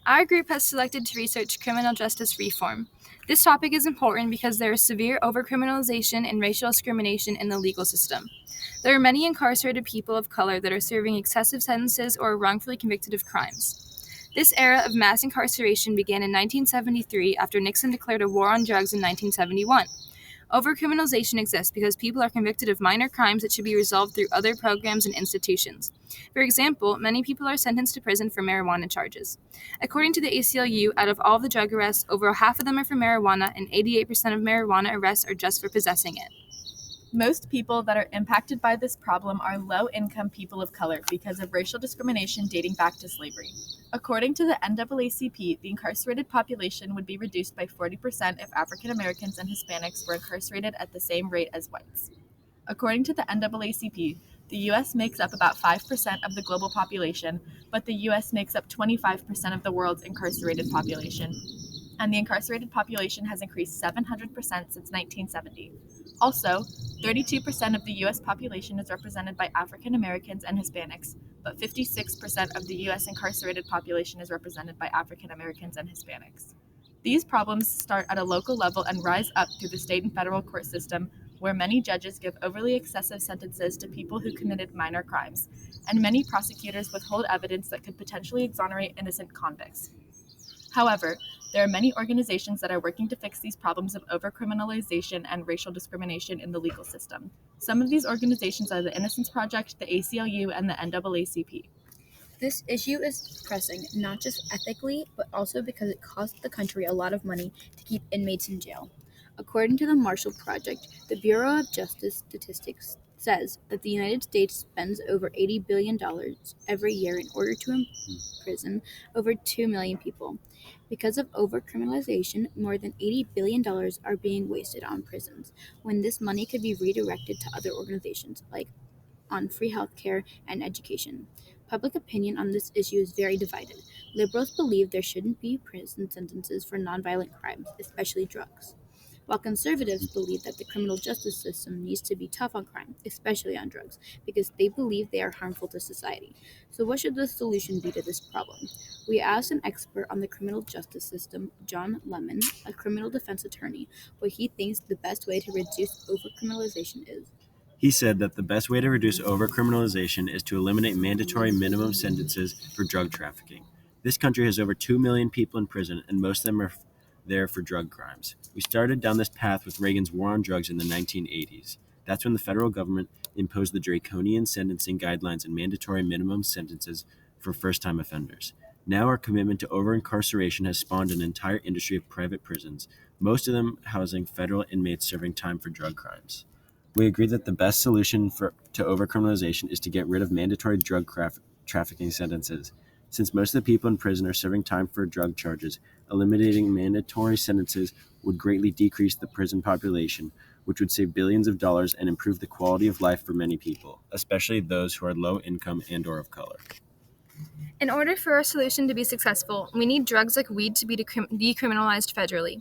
Our group has selected to research criminal justice reform. This topic is important because there is severe overcriminalization and racial discrimination in the legal system. There are many incarcerated people of color that are serving excessive sentences or are wrongfully convicted of crimes. This era of mass incarceration began in 1973 after Nixon declared a war on drugs in 1971. Overcriminalization exists because people are convicted of minor crimes that should be resolved through other programs and institutions. For example, many people are sentenced to prison for marijuana charges. According to the ACLU, out of all of the drug arrests, over half of them are for marijuana, and 88% of marijuana arrests are just for possessing it. Most people that are impacted by this problem are low-income people of color because of racial discrimination dating back to slavery. According to the NAACP, the incarcerated population would be reduced by 40% if African Americans and Hispanics were incarcerated at the same rate as whites. According to the NAACP, the U.S. makes up about 5% of the global population, but the U.S. makes up 25% of the world's incarcerated population. And the incarcerated population has increased 700% since 1970. Also, 32% of the U.S. population is represented by African Americans and Hispanics, but 56% of the U.S. incarcerated population is represented by African Americans and Hispanics. These problems start at a local level and rise up through the state and federal court system, where many judges give overly excessive sentences to people who committed minor crimes, and many prosecutors withhold evidence that could potentially exonerate innocent convicts. However, there are many organizations that are working to fix these problems of overcriminalization and racial discrimination in the legal system. Some of these organizations are the Innocence Project, the ACLU, and the NAACP. This issue is pressing, not just ethically, but also because it costs the country a lot of money to keep inmates in jail. According to the Marshall Project, the Bureau of Justice Statistics says that the United States spends over $80 billion every year in order to imprison over 2 million people. Because of overcriminalization, more than $80 billion are being wasted on prisons, when this money could be redirected to other organizations, like on free healthcare and education. Public opinion on this issue is very divided. Liberals believe there shouldn't be prison sentences for nonviolent crimes, especially drugs, while conservatives believe that the criminal justice system needs to be tough on crime, especially on drugs, because they believe they are harmful to society. So what should the solution be to this problem? We asked an expert on the criminal justice system, John Lemon, a criminal defense attorney, what he thinks the best way to reduce overcriminalization is. He said that the best way to reduce overcriminalization is to eliminate mandatory minimum sentences for drug trafficking. This country has over 2 million people in prison, and most of them are there for drug crimes. We started down this path with Reagan's war on drugs in the 1980s. That's when the federal government imposed the draconian sentencing guidelines and mandatory minimum sentences for first-time offenders. Now our commitment to over-incarceration has spawned an entire industry of private prisons, most of them housing federal inmates serving time for drug crimes. We agree that the best solution to overcriminalization is to get rid of mandatory drug trafficking sentences. Since most of the people in prison are serving time for drug charges, eliminating mandatory sentences would greatly decrease the prison population, which would save billions of dollars and improve the quality of life for many people, especially those who are low income and/or of color. In order for our solution to be successful, we need drugs like weed to be decriminalized federally.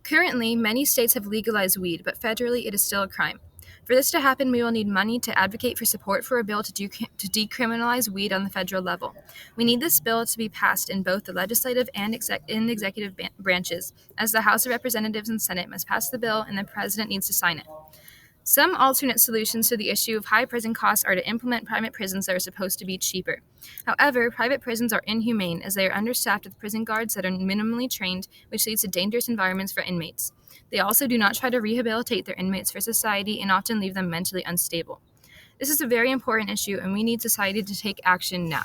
Currently, many states have legalized weed, but federally it is still a crime. For this to happen, we will need money to advocate for support for a bill to decriminalize weed on the federal level. We need this bill to be passed in both the legislative and executive branches, as the House of Representatives and Senate must pass the bill and the President needs to sign it. Some alternate solutions to the issue of high prison costs are to implement private prisons that are supposed to be cheaper. However, private prisons are inhumane as they are understaffed with prison guards that are minimally trained, which leads to dangerous environments for inmates. They also do not try to rehabilitate their inmates for society and often leave them mentally unstable. This is a very important issue, and we need society to take action now.